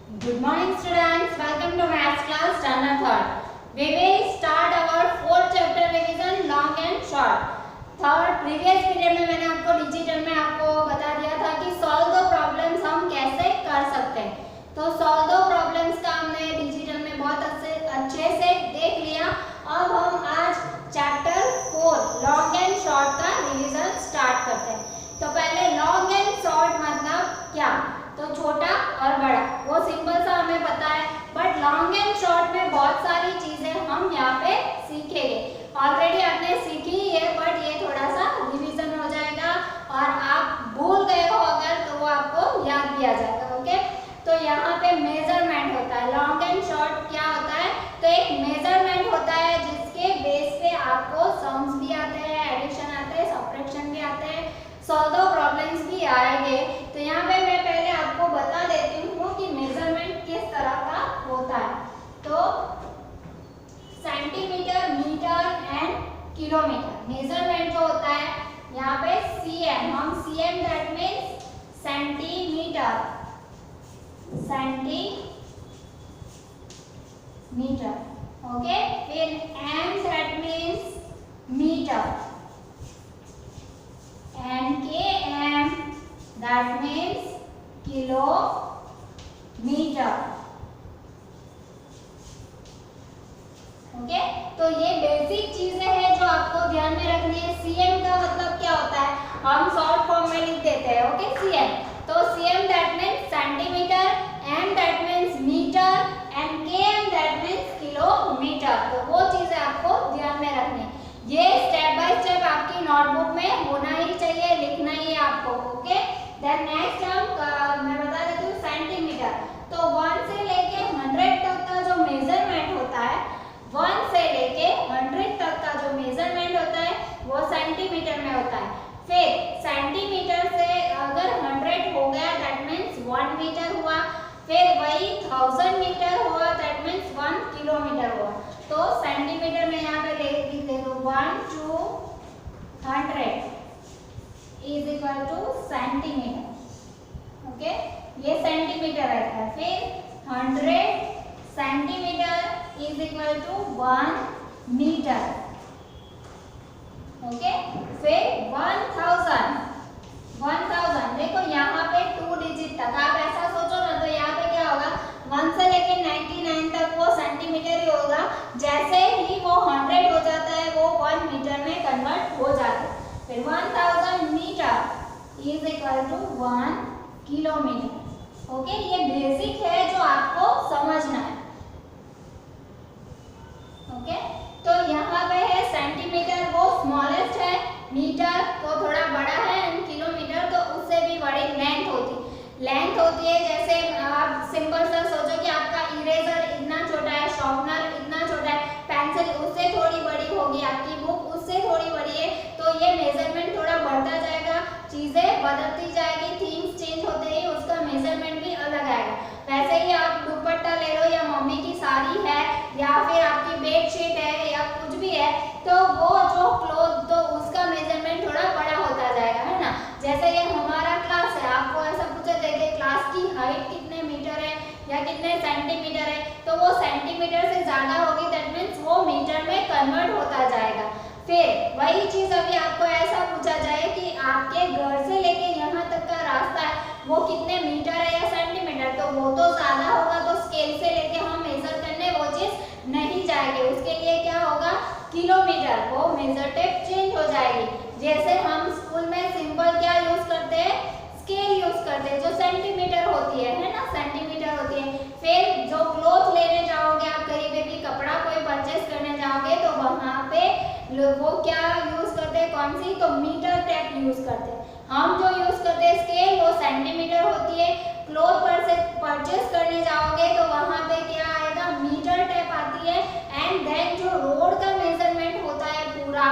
Good morning students, welcome to maths class standard third. We will start our fourth chapter revision long and short. Third previous period में मैंने आपको digital में आपको बता दिया था कि solve the problems हम कैसे कर सकते हैं. तो solve the problems का हमने डिजिटल में बहुत अच्छे से देख लिया. अब हम आज चैप्टर 4 लॉन्ग एंड शॉर्ट का रिवीजन स्टार्ट करते हैं. तो पहले लॉन्ग एंड शॉर्ट मतलब क्या, तो छोटा और बड़ा वो सिंपल सा हमें पता है, बट लॉन्ग एंड शॉर्ट में बहुत सारी चीजें हम यहाँ पे सीखेंगे. ऑलरेडी आपने सीखी है बट ये थोड़ा सा रिवीजन हो जाएगा और आप भूल गए हो अगर तो वो आपको याद भी आ जाएगा. ओके, तो यहाँ पे मेजरमेंट होता है. लॉन्ग एंड शॉर्ट क्या होता है, तो एक मेजरमेंट होता है जिसके बेस पे आपको सम्स भी आते हैं, एडिशन आते हैं, सब्ट्रैक्शन भी आते हैं, सॉल्व द प्रॉब्लम्स भी आएंगे. तो यहाँ पे मैं पहले आपको बता देती हूँ कि मेजरमेंट किस तरह का होता है. तो centimetre, metre and kilometre measurement जो होता है, यहाँ पे cm, हम cm that means centimetre, okay. फिर m that means metre and km that means kilometer. Okay, तो ये बेसिक चीजें हैं जो आपको ध्यान में रखनी है. cm का मतलब क्या होता है, हम शॉर्ट फॉर्म में लिख देते हैं. ओके, cm, तो cm that means centimetre, m that means metre and km that means kilometre. तो वो चीजें आपको ध्यान में रखनी है. ये स्टेप बाय स्टेप आपकी नोटबुक में होना ही चाहिए, लिखना ही है आपको. ओके, देन नेक्स्ट हम मैं बता देती हूँ सेंटीमीटर. तो 1 से लेके 100 तक का जो मेजरमेंट होता है, 1 से लेके 100 तक का जो मेजरमेंट होता है वो सेंटीमीटर में होता है. फिर सेंटीमीटर से अगर 100 हो गया दैट मीन्स 1 मीटर हुआ. फिर वही 1000 मीटर हुआ दैट मीन्स 1 किलोमीटर हुआ. तो सेंटीमीटर में यहाँ पे लिख दो 1 to 100 is equal to centimetre. Okay, ये सेंटीमीटर रहता है. फिर 100 centimetre is equal to 1 metre. Okay, फिर 1000 देखो यहाँ पे 2 डिजिट तक आप ऐसा सोचो ना, तो यहाँ पे क्या होगा, 1 से लेके 99 तक वो सेंटीमीटर ही होगा. जैसे ही वो 100 हो जाता है वो 1 मीटर में कन्वर्ट हो जाता है. फिर 1000 metre is equal to 1 kilometre. Okay, ये बेसिक है जो आपको समझना है. ओके, तो यहाँ पे है सेंटीमीटर वो स्मॉलेस्ट है, मीटर तो थोड़ा बड़ा है एंड किलोमीटर तो उससे भी बड़ी लेंथ होती है. जैसे आप सिंपल सा सोचो कि आपका इरेजर इतना छोटा है, शार्पनर इतना छोटा है, पेंसिल उससे थोड़ी बड़ी होगी, आपकी बुक उससे थोड़ी बड़ी है. तो ये मेजरमेंट थोड़ा बढ़ता जाएगा, चीजें बदलती जाएगी, थीम्स चेंज होते ही उसका मेजरमेंट भी अलग आएगा. वैसे ही आप दुपट्टा ले लो या मम्मी की साड़ी है या फिर आपकी बेडशीट है या कुछ भी है, तो वो जो क्लॉथ तो उसका मेजरमेंट थोड़ा बड़ा होता जाएगा, है ना. जैसे ये हमारा क्लास है, आपको ऐसा पूछा जाए कि क्लास की हाइट कितने मीटर है या कितने सेंटीमीटर है, तो वो सेंटीमीटर से ज्यादा होगी दैट मीन्स वो मीटर में कन्वर्ट होता जाएगा. फिर वही चीज अभी आपको ऐसा पूछा जाए कि आपके घर से लेके यहाँ तक का रास्ता है वो कितने मीटर है या सेंटीमीटर, तो वो तो ज्यादा होगा, तो स्केल से लेके हम मेजर करने वो चीज नहीं जाएगी. उसके लिए क्या होगा, किलोमीटर, वो मेजर टेप चेंज हो जाएगी. जैसे हम स्कूल में सिंपल क्या यूज करते हैं, स्केल यूज करते हैं जो सेंटीमीटर होती है ना, सेंटीमीटर होती है. फिर जो क्लॉथ लेने जाओगे आप, कहीं भी कपड़ा कोई परचेस करने जाओगे तो वहां पे वो क्या यूज करते हैं, कौन सी, तो मीटर टेप यूज करते हैं. हम जो यूज करते हैं स्केल वो सेंटीमीटर होती है. क्लॉथ परचेस करने जाओगे तो वहां पे क्या आएगा, मीटर टेप आती है. एंड देन जो रोड का मेजरमेंट होता है पूरा,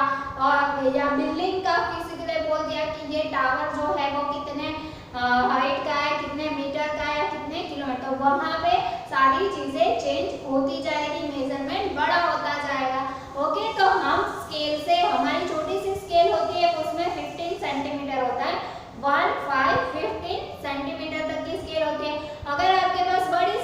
और या बिल्डिंग का किसी ने बोल दिया कि ये टावर जो है वो कितने हाइट का है, कितने मीटर का है या कितने किलोमीटर, तो वहां पे सारी चीजें चेंज होती जाएगी, मेजरमेंट बड़ा होता जाएगा. ओके, तो हम स्केल से, हमारी छोटी सी स्केल होती है उसमें 15 सेंटीमीटर होता है, 1, 5, 15 सेंटीमीटर तक की स्केल होती है. अगर आपके पास बड़ी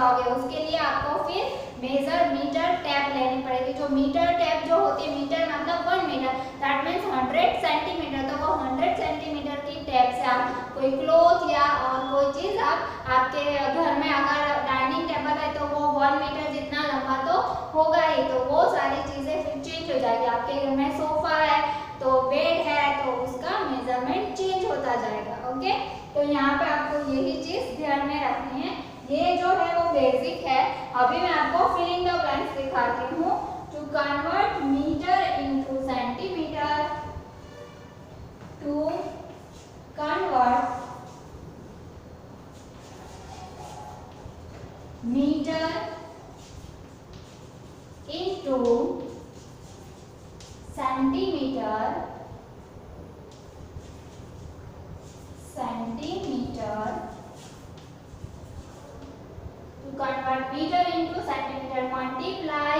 लगाओगे उसके लिए आपको फिर मीटर टेप लेनी पड़ेगी। जो मीटर टेप जो होती है, मीटर मतलब 1 मीटर, दैट मीन्स 100 सेंटीमीटर। तो वो 100 सेंटीमीटर की टेप से आप कोई क्लॉथ या और कोई चीज आप आपके घर में अगर डाइनिंग टेबल है तो वो 1 मीटर जितना लंबा तो होगा ही, तो वो सारी चीजें फिर चेंज हो जाएगी। आपके घर में सोफा है तो बेड है तो उसका मेजरमेंट चेंज होता जाएगा। ओके, तो यहाँ पे आपको यही चीज ध्यान में रखनी है। ये जो है वो बेसिक है। अभी मैं आपको फिलिंग द ब्लैंक्स दिखाती हूँ। To convert metre into centimetre, to convert metre into centimetre, to convert meter into centimeter, multiply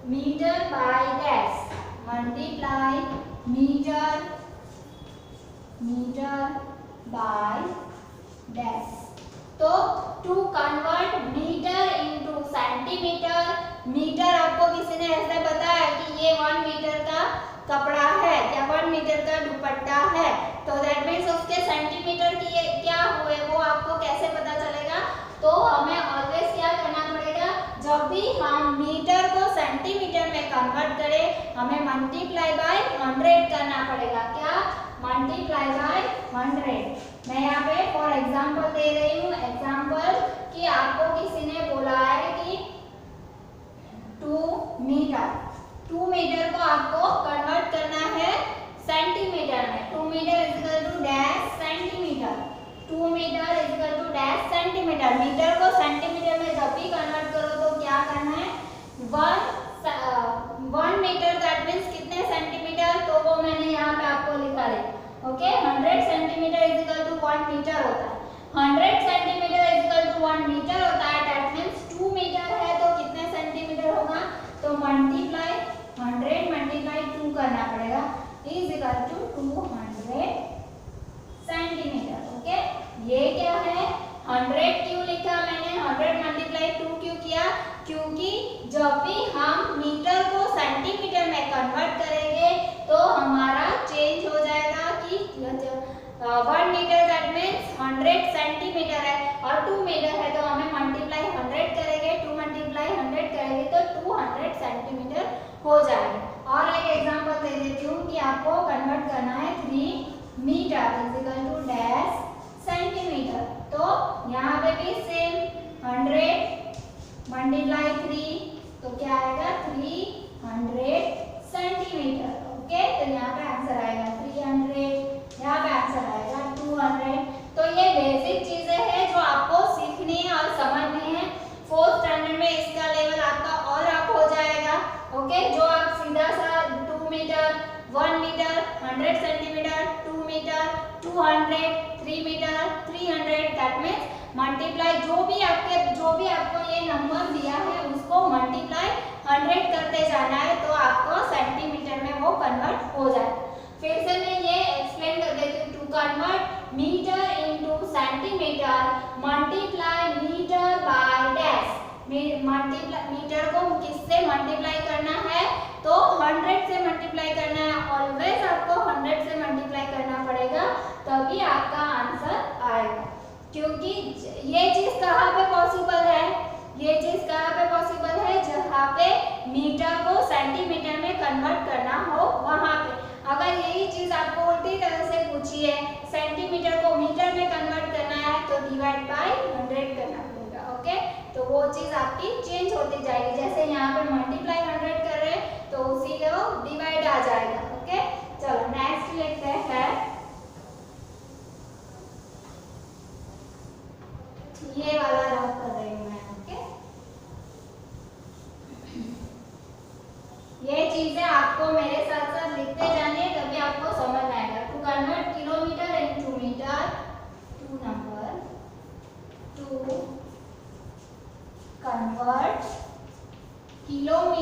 meter by dash, multiply meter by dash। तो to convert metre into centimetre, metre आपको किसी ने ऐसे बताया कि ये 1 मीटर का कपड़ा है या 1 मीटर का दुपट्टा है, तो दैट मीन्स उसके सेंटीमीटर की ये क्या हुए वो आपको कैसे पता चलेगा? तो हमें ऑलवेज क्या करना पड़ेगा, जब भी हम मीटर को सेंटीमीटर में कन्वर्ट करें हमें मल्टीप्लाई बाय 100 करना पड़ेगा। क्या? Multiply by 100। मैं यहाँ पे फॉर एग्जाम्पल दे रही हूँ। एग्जाम्पल कि आपको किसी ने बोला है कि 2 मीटर को आपको कन्वर्ट करना है सेंटीमीटर में। 2 metre is equal to dash centimetre, 2 metre is equal to dash centimetre. Metre को सेंटीमीटर में जब भी कन्वर्ट करो तो क्या करना है, 1 मीटर दैट मीन्स कितने सेंटीमीटर, तो वो मैंने यहाँ पे आपको लिखा है। Okay, 100 centimetre is equal to 1 metre होता है। 100 centimetre is equal to 1 metre होता है, दैट मीन्स 2 मीटर है तो कितने सेंटीमीटर होगा, तो मल्टीप्लाई 100 मल्टीप्लाई 2 करना पड़ेगा, is equal to 200 centimetre. Okay, ये क्या है, 100 क्यों लिखा मैंने, 100 मल्टीप्लाई 2 क्यों किया, क्योंकि जब भी हम मीटर को सेंटीमीटर में कन्वर्ट करेंगे तो हमारा चेंज हो जाएगा कि 1 मीटर दैट मीन्स 100 सेंटीमीटर है और 2 मीटर है तो हमें मल्टीप्लाई 100 करेंगे, 2 मल्टीप्लाई 100 करेंगे तो 200 सेंटीमीटर हो जाएगा। और एक एग्जांपल दे देती हूँ कि आपको कन्वर्ट करना है 3 metre is equal to dash centimetre, तो यहाँ पे भी सेम 100 मल्टीप्लाई 3 तो क्या आएगा 300 सेंटीमीटर। ओके, तो यहाँ पे आंसर आएगा 300, यहाँ पे आंसर आएगा 200। तो ये बेसिक चीजें हैं जो आपको सीखनी है और समझनी है। 4th स्टैंडर्ड में इसका लेवल आपका और अप हो जाएगा। ओके, जो आप सीधा सा 2 metre, 1 metre, 100 centimetre, 2 metre, 200, 3 metre, 300 that means multiply जो भी आपको ये नंबर दिया है उसको मल्टीप्लाई 100 करते जाना है तो आपको सेंटीमीटर में वो कन्वर्ट हो जाए। फिर से मैं ये एक्सप्लेन कर देती हूँ। To convert metre into centimetre, multiply metre by dash. Metre को किससे मल्टीप्लाई करना है, तो 100 से मल्टीप्लाई करना है। ऑलवेज आपको 100 से मल्टीप्लाई करना पड़ेगा तभी आपका आंसर आएगा। क्योंकि ये चीज कहाँ पे पॉसिबल है, ये चीज कहाँ पे पॉसिबल है, जहाँ पे मीटर को सेंटीमीटर में कन्वर्ट करना हो वहाँ पे। अगर यही चीज आपको उल्टी तरह से पूछी है, सेंटीमीटर को मीटर में कन्वर्ट करना है तो डिवाइड बाय 100 करना पड़ेगा। ओके, तो वो चीज आपकी चेंज होती जाएगी। जैसे यहाँ पे मल्टीप्लाई 100 कर रहे हैं तो उसी को डिवाइड आ जाएगा। ओके, चलो नेक्स्ट लिखते हैं। ये वाला रफ कर रही हूँ मैं। ओके, ये चीजें आपको मेरे साथ साथ लिखते जानी है तभी आपको समझ आएगा। To convert kilometre into metre, two number to convert kilometre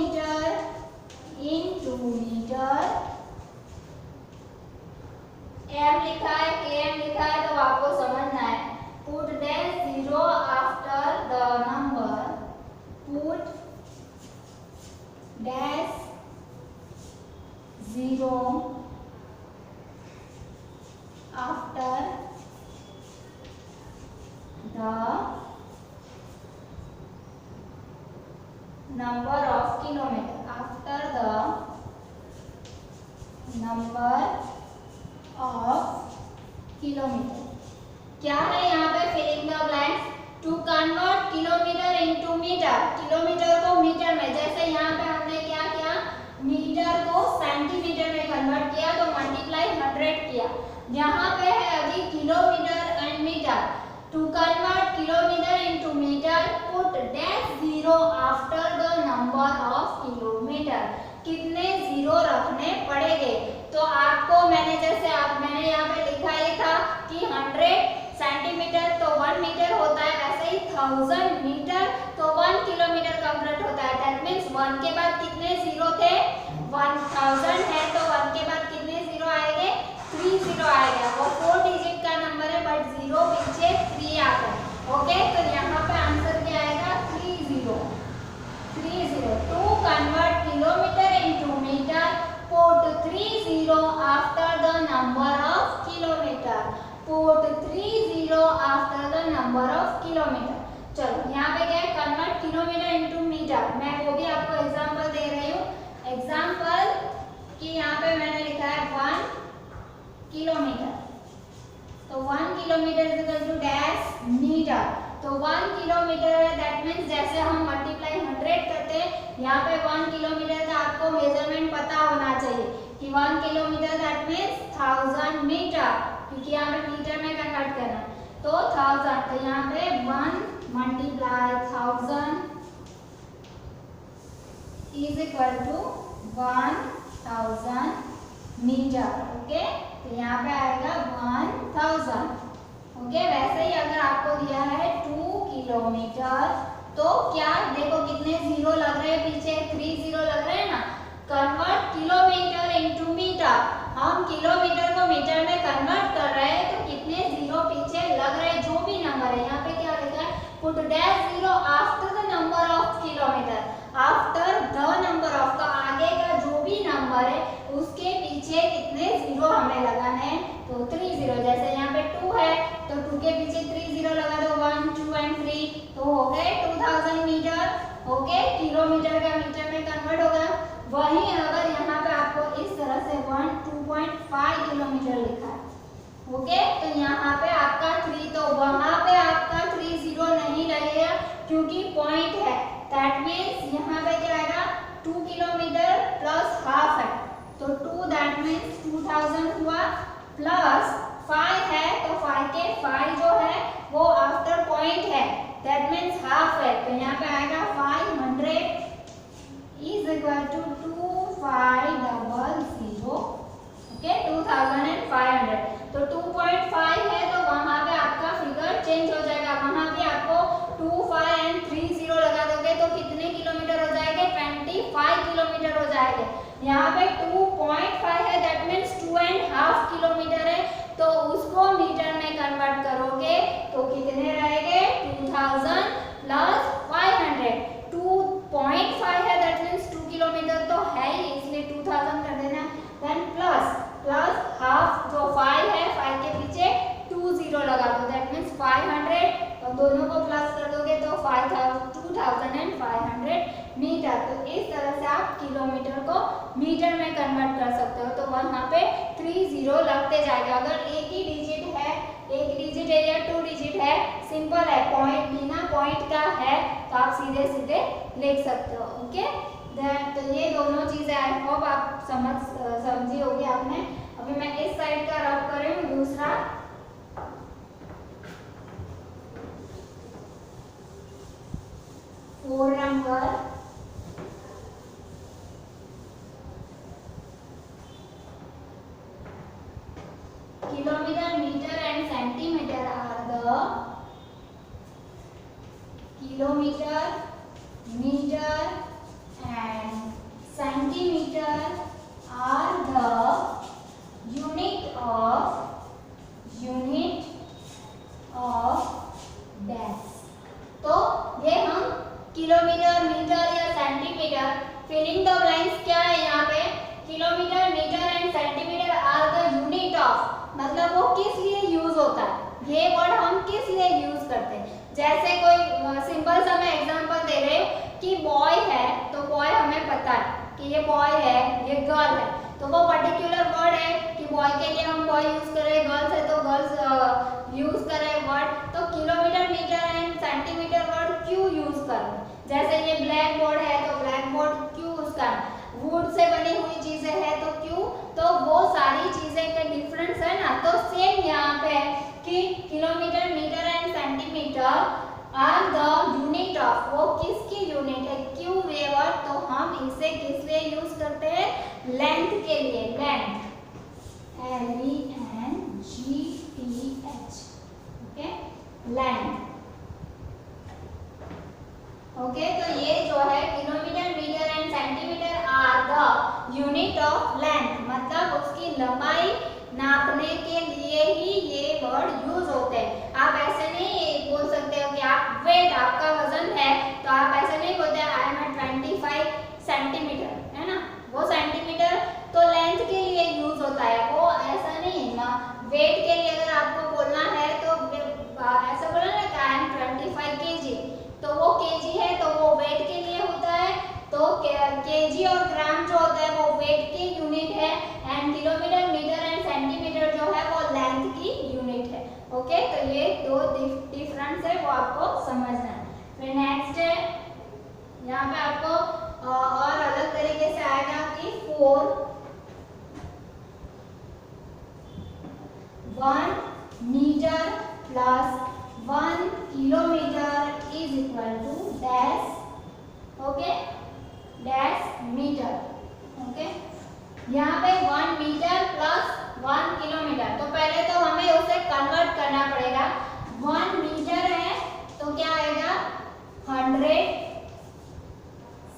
M लिखा है, के एम लिखा है, तो आपको समझना है put dash zero after the number, put dash zero after the number of kilometer, after the number of kilometer। क्या है यहाँ पे filling the blanks, to convert kilometre into metre, kilometre को मीटर में, जैसे यहाँ पे हमने क्या किया, मीटर को सेंटीमीटर में कन्वर्ट किया तो मल्टीप्लाई 100 किया। यहाँ पे है अभी kilometre and metre, to convert kilometre into metre put dash zero after the number of kilometre, कितने जीरो रखने पड़ेंगे। तो आपको मैंने मैंने यहाँ पे लिखा ये था कि 100 सेंटीमीटर तो 1 मीटर होता है, वैसे ही 1000 मीटर तो 1 किलोमीटर कंप्लीट होता है। दैट मींस 1 के बाद कितने जीरो थे, 1000 है तो 1 के बाद कितने जीरो आएंगे, 3 जीरो आएगा। वो 4 डिजिट का नंबर है बट जीरो पीछे 3 आता है। ओके, तो यहाँ पे आंसर क्या आएगा, 30 to convert kilometre into metre put 30 after the number of kilometre, put 30 after the number of kilometre. चलो यहाँ पे क्या है, कन्वर्ट किलोमीटर इनटू मीटर, मैं वो भी आपको एग्जांपल दे रही हूँ। एग्जांपल कि यहाँ पे मैंने लिखा है 1 किलोमीटर, तो 1 kilometre is equal to dash metre, तो 1 किलोमीटर है, दैट मींस जैसे हम मल्टीप्लाई 100 करते हैं, यहाँ पे 1 किलोमीटर का आपको मेजरमेंट पता होना चाहिए कि 1 किलोमीटर दैट मींस 1000 मीटर, क्योंकि यहाँ पे मीटर में कन्वर्ट करना है तो 1000, तो यहाँ पे 1 multiply 1000 is equal to 1000 metre. Okay, तो यहाँ पे आएगा 1000। ओके, वैसे ही अगर आपको दिया है 2 किलोमीटर तो क्या देखो कितने जीरो लग रहे हैं पीछे, 3 जीरो लग रहे हैं ना। कन्वर्ट किलोमीटर इनटू मीटर, हम किलोमीटर को मीटर में कन्वर्ट कर रहे हैं तो कितने जीरो पीछे लग रहे हैं, जो भी नंबर है। यहाँ पे क्या लिखा है, put dash zero after the number of kilometre, after the number of, तो आगे का जो भी नंबर है उसके पीछे कितने जीरो हमें लगाने हैं, तो 3 जीरो। जैसे यहाँ पे 2 है तो 2 के पीछे 3 जीरो लगा दो, 1 2 एंड 3, तो हो गए 2000 मीटर। ओके, किलोमीटर का मीटर में कन्वर्ट होगा। वहीं अगर यहाँ पे आपको इस तरह से 2.5 किलोमीटर लिखा है, ओके, तो यहाँ पे आपका 3, तो वहां पे आपका 3 जीरो नहीं लगेगा क्योंकि पॉइंट है। दैट मींस यहाँ पे क्या आएगा, 2 किलोमीटर प्लस हाफ है तो 2, दैट मींस 2000 हुआ, प्लस 5 है तो 5 के 5 जो है वो आफ्टर पॉइंट है, दैट मींस हाफ है, तो यहाँ पे आएगा 500 इज इक्वल टू 2500। ओके, 2500, तो 2.5 है तो वहां पे आपका फिगर चेंज हो जाएगा, वहां भी आपको 2 5 एंड 3 जीरो लगा दोगे तो कितने किलोमीटर हो जाएंगे, 25 किलोमीटर हो जाएंगे। यहाँ पे 2.5 है, दैट मींस 2.5 किलोमीटर है, तो उसको मीटर में कन्वर्ट करोगे तो कितने रहेंगे, 2000 प्लस 500। 2.5 है, दैट मींस 2 किलोमीटर तो है ही, इसलिए 2000 कर देना, देन प्लस हाफ जो 5 है, 5 के पीछे 2 जीरो लगा दो, दैट मींस 500, और दोनों को प्लस कर दोगे तो 2500 मीटर। तो इस तरह से आप किलोमीटर को मीटर में कन्वर्ट कर सकते हो। तो वहां पे 3 जीरो लगते जाएगा। अगर एक ही डिजिट है, 1 डिजिट है या 2 डिजिट है, सिंपल है, पॉइंट बिना पॉइंट का है तो आप सीधे सीधे लिख सकते हो। ओके, तो ये दोनों चीजें आई होप आप समझी होगी आपने। अभी मैं इस साइड का रब कर रही हूँ, दूसरा 4 number, kilometer, meter and centimeter are the kilometer, meter and centimeter are the unit of मतलब वो किस लिए यूज होता है, ये वर्ड हम किस लिए यूज करते हैं। जैसे कोई सिंपल सा मैं एग्जांपल दे रही हूँ कि बॉय है, तो बॉय हमें पता है कि ये बॉय है, ये गर्ल है, तो वो पर्टिकुलर वर्ड है कि बॉय के लिए हम बॉय यूज करें, गर्ल्स है तो गर्ल्स यूज करें वर्ड। तो kilometre, metre and centimetre word क्यों यूज करें। जैसे ये ब्लैक बोर्ड है तो ब्लैक बोर्ड क्यों उसका, वुड से बनी हुई चीजें हैं तो क्यों, तो वो सारी चीजें का डिफरेंस है ना। तो सेम यहाँ पे कि kilometre, metre and centimetre are the unit of, वो किसकी यूनिट है, क्यों वे वर्ड, तो हम इसे किस लिए यूज करते हैं, लेंथ के लिए, length, L-E-N-G-T-H, okay, length, okay. तो ये जो है kilometre, metre and centimetre are the unit of length, मतलब उसकी लंबाई नापने के लिए ही ये वर्ड यूज होते हैं। आप ऐसे नहीं बोल सकते हो कि आप वेट, आपका वजन है, तो आप ऐसे नहीं बोलते आई एम 25 सेंटीमीटर, है ना, वो सेंटीमीटर तो लेंथ के लिए यूज होता है, वो ऐसा नहीं है ना। वेट के लिए अगर आपको बोलना है तो ऐसा बोला ना कि आई एम 25 kg, तो वो केजी है तो वो वेट के लिए होता है। तो केजी और ग्राम जो होता है वो वेट की यूनिट है, and kilometre, metre and centimetre जो है वो लेंथ की यूनिट है, ओके। तो ये दो डिफरेंस है, वो आपको समझना है। फिर नेक्स्ट है, यहाँ पे आपको और अलग तरीके से आएगा कि 1 metre plus 1 kilometre is equal to dash, okay, dash metre, okay. यहाँ पे 1 मीटर प्लस 1 किलोमीटर, तो पहले तो हमें उसे कन्वर्ट करना पड़ेगा। 1 मीटर है तो क्या आएगा 100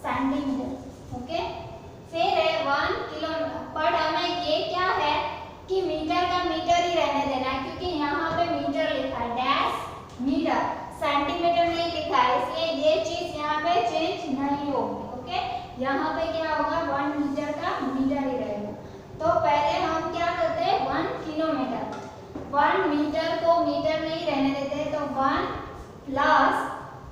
सेंटीमीटर, ओके। फिर है 1 किलोमीटर, पर हमें ये क्या है कि मीटर का मीटर ही रहने देना है, क्योंकि यहाँ पे मीटर लिखा है, डैश मीटर, सेंटीमीटर नहीं लिखा है, इसलिए ये चीज यहाँ पे चेंज नहीं होगी, ओके। यहाँ पे क्या होगा 1 मीटर का मीटर ही रहेगा। तो पहले हम क्या करते हैं 1 किलोमीटर, 1 मीटर को मीटर नहीं रहने देते, तो 1 प्लस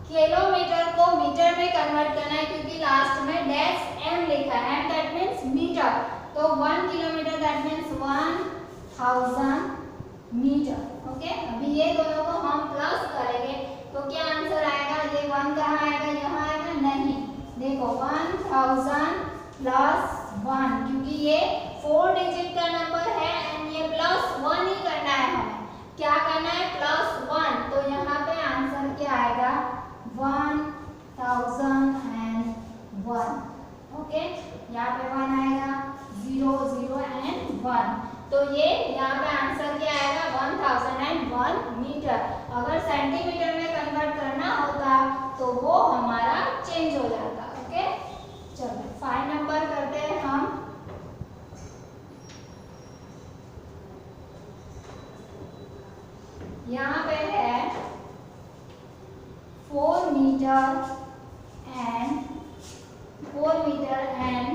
किलोमीटर को मीटर में कन्वर्ट करना है, क्योंकि लास्ट में डैश एम लिखा है, एम दैट मीन्स मीटर, तो 1 kilometre that means 1000 metre, okay. अभी ये दोनों को हम प्लस करेंगे तो क्या आंसर आएगा, ये 1 कहाँ आएगा, यहाँ आएगा, नहीं, देखो 1000 प्लस 1, क्योंकि ये 4 डिजिट का नंबर है एंड ये प्लस 1 ही करना है, हमें क्या करना है प्लस 1, तो यहाँ पे आंसर क्या आएगा 1001, ओके। यहाँ पे 1 आएगा, 0 0 एंड 1, तो ये यहाँ पे आंसर क्या आएगा 1001 मीटर। अगर सेंटीमीटर में कन्वर्ट करना होता तो वो हमारा चेंज हो जाता, ओके। चलो 5 नंबर करते हैं हम। यहाँ पे है 4 metre and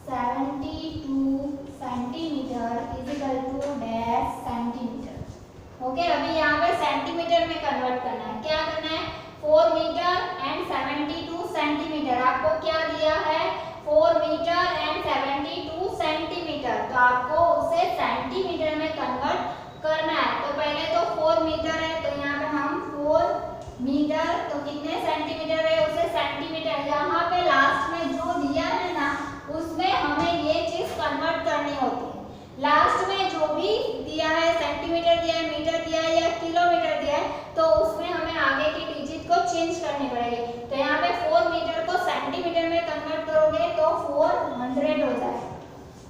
72 centimetre is equal to dash centimetre, okay. अभी यहाँ पे सेंटीमीटर में कन्वर्ट करना है, क्या करना है 4 मीटर एंड 72 सेंटीमीटर, आपको क्या दिया है 4 मीटर एंड 72 सेंटीमीटर, तो आपको उसे सेंटीमीटर में कन्वर्ट करना है। तो पहले तो 4 मीटर है, तो यहाँ पे हम 4 मीटर तो कितने सेंटीमीटर है उसे सेंटीमीटर, यहाँ पे लास्ट में जो दिया है ना उसमें हमें ये चीज कन्वर्ट करनी होती है। लास्ट में जो भी दिया है सेंटीमीटर दिया है, मीटर दिया है या किलोमीटर दिया है, तो उसमें हमें आगे की डिजिट को चेंज करनी पड़ेगी। तो यहाँ पे 4 मीटर को सेंटीमीटर में कन्वर्ट करोगे तो 400 हो जाएगा,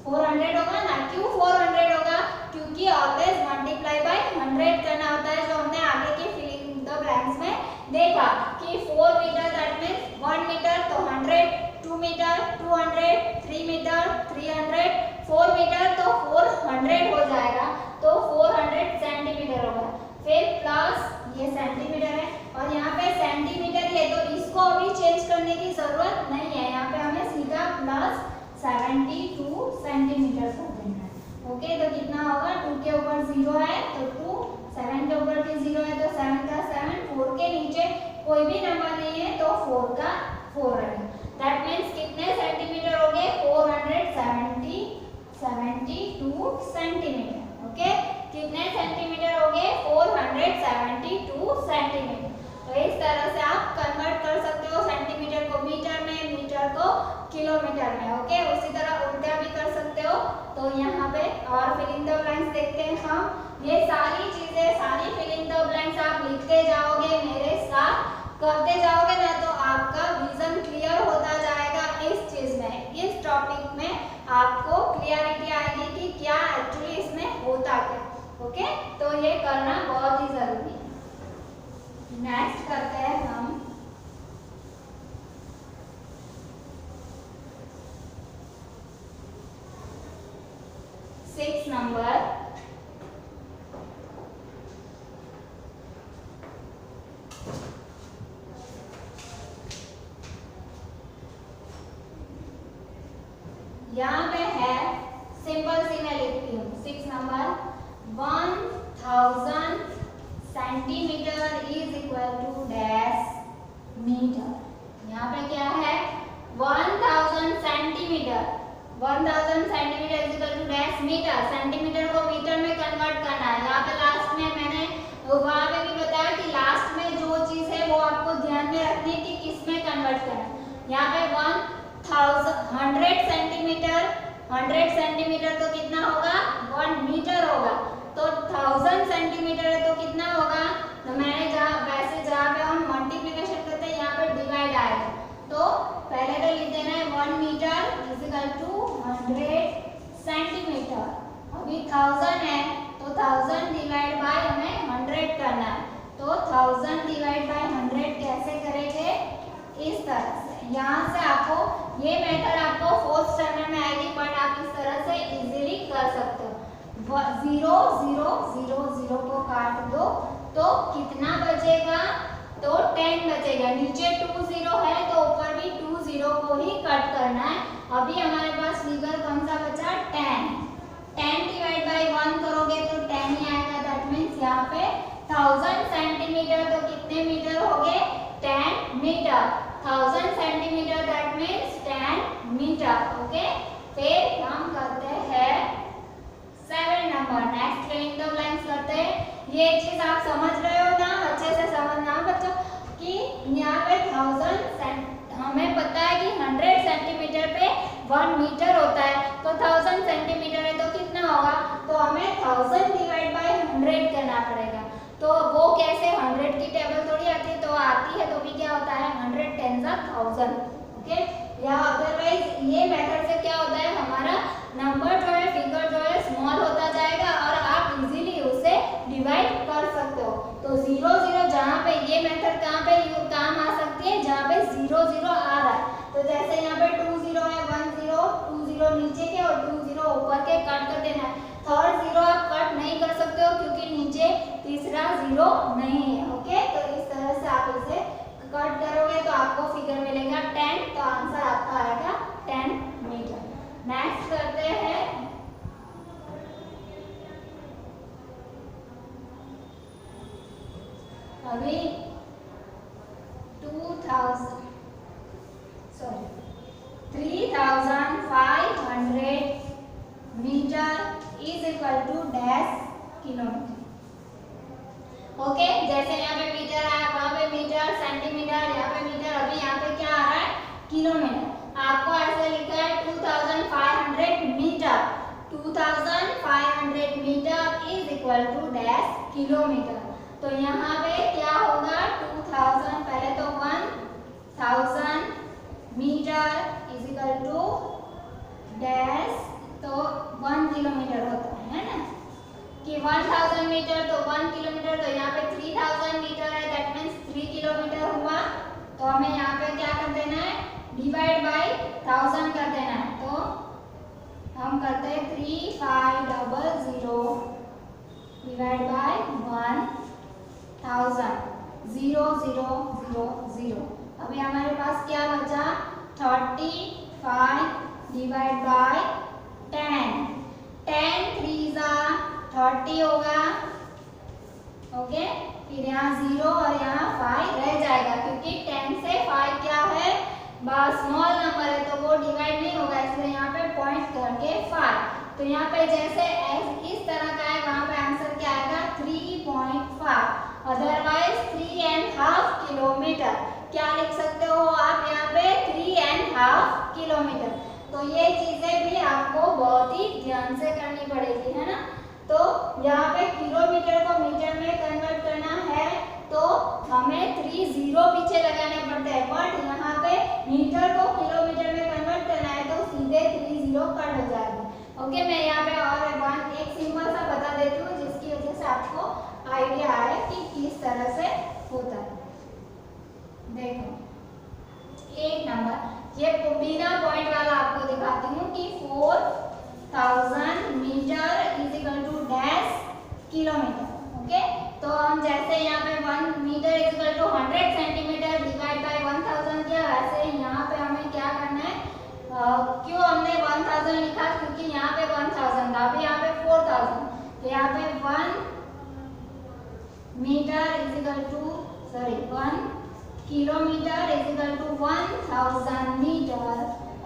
400 होगा ना। क्यों 400 होगा, क्योंकि ऑलवेज मल्टीप्लाई बाय 100 करना होता है, जो हमने आगे की फिलिंग द ब्लैंक्स में देखा कि 4 मीटर दैट मींस 1 मीटर तो 100, 2 मीटर 200, 3 मीटर 300, 4 मीटर तो 400 हो जाएगा, तो 400 सेंटीमीटर होगा। फिर प्लस ये सेंटीमीटर है और यहाँ पे सेंटीमीटर है, तो इसको अभी चेंज करने की जरूरत नहीं है, यहाँ पे हमें सीधा प्लस 72 सेंटीमीटर कर देना। ओके, तो कितना होगा, 2 के ऊपर 0 है तो 2, 7 के ऊपर भी 0 है तो 7 का 7, 4 के नीचे कोई भी नंबर नहीं है तो 4 का 4 रहेगा। दैट मीन्स कितने सेंटीमीटर हो गए, 472 सेंटीमीटर। ओके, कितने सेंटीमीटर हो गए, 472 सेंटीमीटर। तो इस तरह से आप कन्वर्ट कर सकते हो सेंटीमीटर को मीटर में, मीटर को किलोमीटर में। ओके, उसी तरह उल्टा भी कर सकते हो। तो यहाँ पे और फिल इन द ब्लैंक्स देखते हैं हम। ये सारी चीजें, सारी फिल इन द ब्लैंक्स आप लिखते जाओगे, मेरे साथ करते जाओगे ना, तो आपका विजन क्लियर होता जाएगा इस चीज में, इस टॉपिक में आपको क्लियरिटी आएगी कि क्या एक्चुअली इसमें होता क्या। ओके, तो ये करना बहुत ही जरूरी है। नेक्स्ट करते हैं हम 6 नंबर। यहाँ पे है सिंपल सी, मैं लिखती हूँ 6 number, 1000 centimetre is equal to dash metre. यहाँ पे क्या है, 1000 centimetre, 1000 centimetre is equal to dash metre. Centimetre को मीटर में कन्वर्ट करना है। यहाँ पे लास्ट में मैंने वहाँ पे भी बताया कि लास्ट में जो चीज है वो आपको ध्यान में रखनी है कि किस में कन्वर्ट करना है। यहाँ पे 100 सेंटीमीटर, 100 सेंटीमीटर तो कितना होगा, 1 मीटर होगा। तो 1000 सेंटीमीटर है तो कितना होगा, तो मैंने जहाँ पे हम मल्टीप्लिकेशन करते हैं यहाँ पे डिवाइड आएगा। तो पहले तो लिख देना है 1 metre is equal to 100 centimetre. अभी 1000 है तो 1000 डिवाइड बाय हमें 100 करना है। तो 1000 डिवाइड बाय 100 कैसे करेंगे, इस तरह से। यहाँ से आपको ये मेथड आपको 4th स्टैंडर्ड में आएगी, बट आप इस तरह से इजीली कर सकते हो। 0 0 0 0 को काट दो तो कितना बचेगा, तो 10 बचेगा। नीचे 2 0 है तो ऊपर भी 2 0 को ही कट करना है। अभी हमारे पास फिगर कौन सा बचा, 10। 10 डिवाइड बाय 1 करोगे तो 10 ही आएगा। दैट मीन्स यहाँ पे 1000 सेंटीमीटर तो कितने मीटर हो गए, 10 metre. 1000 centimetre that means 10 metre. Okay, फिर हम करते हैं 7 number. Next fill in the blanks करते हैं। ये चीज आप समझ रहे हो ना, अच्छे से समझना बच्चों कि यहाँ पे 1000 हमें पता है कि 100 सेंटीमीटर पे 1 मीटर होता है। तो 1000 सेंटीमीटर है तो कितना होगा, तो हमें 1000 डिवाइड बाय 100 करना पड़ेगा। तो वो कैसे, 100 की टेबल थोड़ी आती है, तो आती है तो भी क्या होता है 100 10 1000। ओके, या अदरवाइज ये मेथड से क्या होता है, हमारा नंबर जो है, फिगर जो है स्मॉल होता जाएगा और आप इजीली उसे डिवाइड कर सकते हो। तो 0 0 जहाँ पे ये मेथड कहाँ पे काम आ सकती है, जहाँ पे 0 0 आ रहा है। तो जैसे यहाँ पे 2 0 है, 1 0, 2 0 नीचे के और 2 0 ऊपर के कट कर देना है। थर्ड 0 आप कट नहीं कर सकते हो क्योंकि नीचे तीसरा 0 नहीं है। ओके, तो इस तरह से आप इसे कट करोगे तो आपको फिगर मिलेगा 10। तो आंसर आपका आएगा 10 मीटर। नेक्स्ट करते हैं अभी 3500 metre is equal to dash kilometre. Okay, जैसे यहाँ पे मीटर आया, वहाँ पे मीटर, सेंटीमीटर, यहाँ पे मीटर, अभी यहाँ पे क्या आ रहा है, किलोमीटर। आपको ऐसे लिखा है 2500 metre, 2500 metre is equal to dash kilometre. तो यहाँ पे क्या होगा, 2000, पहले तो 1000 metre is equal to dash, तो 1 किलोमीटर होता है ना, कि 1000 मीटर तो 1 किलोमीटर। तो यहाँ पे 3000 मीटर है, दैट मीन्स 3 किलोमीटर हुआ। तो हमें यहाँ पे क्या कर देना है, डिवाइड बाय 1000 कर देना है। तो हम करते हैं 3500 डिवाइड बाय 1000, 0 0 0 0। अभी हमारे पास क्या बचा, 35 डिवाइड बाय 10, 10 तो यहाँ पे जैसे इस तरह का है, वहाँ पे आंसर क्या आएगा 3.5, अदरवाइज 3.5 किलोमीटर। क्या लिख सकते हो आप यहाँ पे 3.5 किलोमीटर। तो ये चीजें भी आपको बहुत ही ध्यान से करनी पड़ेगी, है ना। तो यहाँ पे किलोमीटर को मीटर में कन्वर्ट करना है तो हमें 30 पीछे लगाने पड़ते हैं, बट यहाँ पे मीटर को किलोमीटर में कन्वर्ट करना है तो सीधे 30 कट हो जाएगा। ओके, मैं यहाँ पे और एक सिंबल सा बता देती हूँ जिसकी वजह से आपको आइडिया आए कि किस तरह से होता है। देखो, एक नंबर ये बिना पॉइंट वाला आपको दिखाती हूँ कि 4000 metre is equal to dash kilometre. Okay, तो हम जैसे यहाँ पे 1 metre is equal to 100 centimetre divide by 1000 किया, वैसे यहाँ पे हमें क्या करना है, क्यों हमने 1000 लिखा, क्योंकि यहाँ पे 1000 था, अभी यहाँ पे 4000, तो यहाँ पे 1 metre is equal to 1 kilometre is equal to 1000 metre.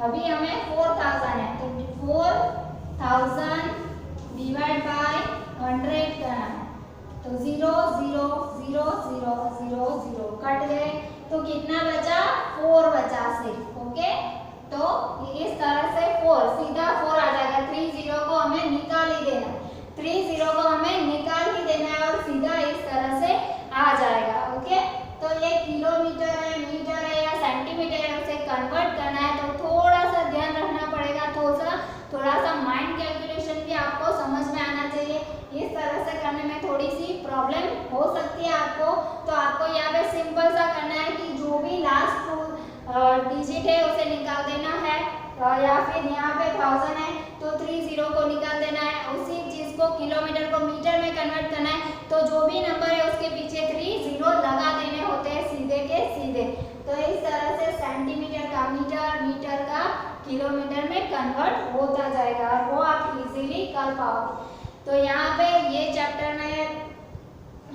अभी हमें 4000 है तो 4000 डिवाइड बाय 100 करना है, तो 0 0 0 0 0 0 कट गए, तो कितना बचा 4 बचा सिर्फ। ओके, तो इस तरह से 4 सीधा 4 आ जाएगा, 30 को हमें निकाल ही देना है, 30 को हमें निकाल ही देना है और सीधा इस तरह से आ जाएगा। ओके, तो ये किलोमीटर है, मीटर है या सेंटीमीटर है, उसे कन्वर्ट करना है तो थोड़ा सा ध्यान रखना पड़ेगा, थोड़ा सा माइंड कैलकुलेशन भी आपको समझ में आना चाहिए। इस तरह से करने में थोड़ी सी प्रॉब्लम हो सकती है आपको, तो आपको यहाँ पे सिंपल सा करना है कि जो भी लास्ट डिजिट है उसे निकाल देना है, या फिर यहाँ पे 1000 है तो 30 को निकाल देना है, उसी चीज को किलोमीटर को मीटर में कन्वर्ट करना है, तो जो भी नंबर है उसके पीछे 30 लगा देने होते हैं सीधे के सीधे। तो इस तरह से सेंटीमीटर का मीटर, मीटर का किलोमीटर में कन्वर्ट होता जाएगा और वो आप इजीली कर पाओगे। तो यहाँ पे ये चैप्टर में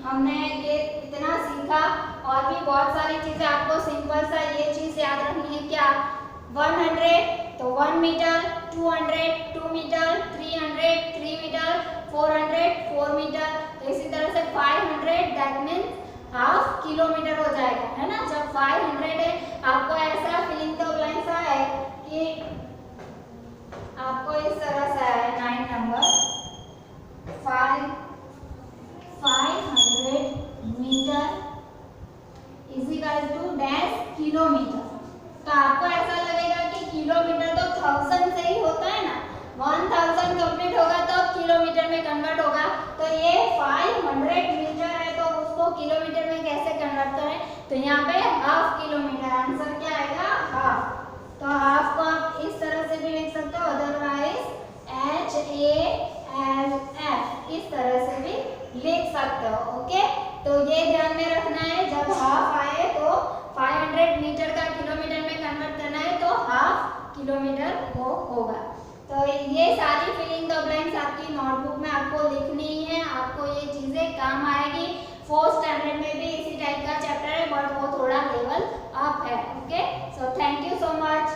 हमने ये इतना सीखा, और भी बहुत सारी चीजें आपको सिंपल सा ये चीज याद रखनी है, क्या 100 तो 1 मीटर, 200 2 मीटर, 300 3 मीटर, 400 4 मीटर, तो इसी तरह से 500 दैट मीन्स हाफ किलोमीटर हो जाएगा, है ना। जब 500 है आपको ऐसा फीलिंग तो लाइन सा है कि आपको इस तरह से है 9 number 500 metre is equal to dash kilometre. तो आपको ऐसा लगेगा कि किलोमीटर तो 1000 से ही होता है ना, 1000 कंप्लीट होगा तब किलोमीटर में कन्वर्ट होगा, तो ये 500 मीटर है तो उसको किलोमीटर में कैसे कन्वर्ट करें, तो यहाँ पे हाफ किलोमीटर, आंसर क्या आएगा हाफ। तो हाफ को आप इस तरह से भी लिख सकते हो, अदरवाइज HALF इस तरह से भी लिख सकते हो। ओके, तो ये ध्यान में रखना है, जब हाफ आए तो 500 मीटर का किलोमीटर में कन्वर्ट करना है तो हाफ किलोमीटर वो होगा। तो ये सारी फिलिंग द ब्लैंक्स आपकी नोटबुक में आपको लिखनी ही है, आपको ये चीजें काम आएगी। 4th स्टैंडर्ड में भी इसी टाइप का चैप्टर है, बट वो थोड़ा लेवल अप है। Okay, so thank you so much.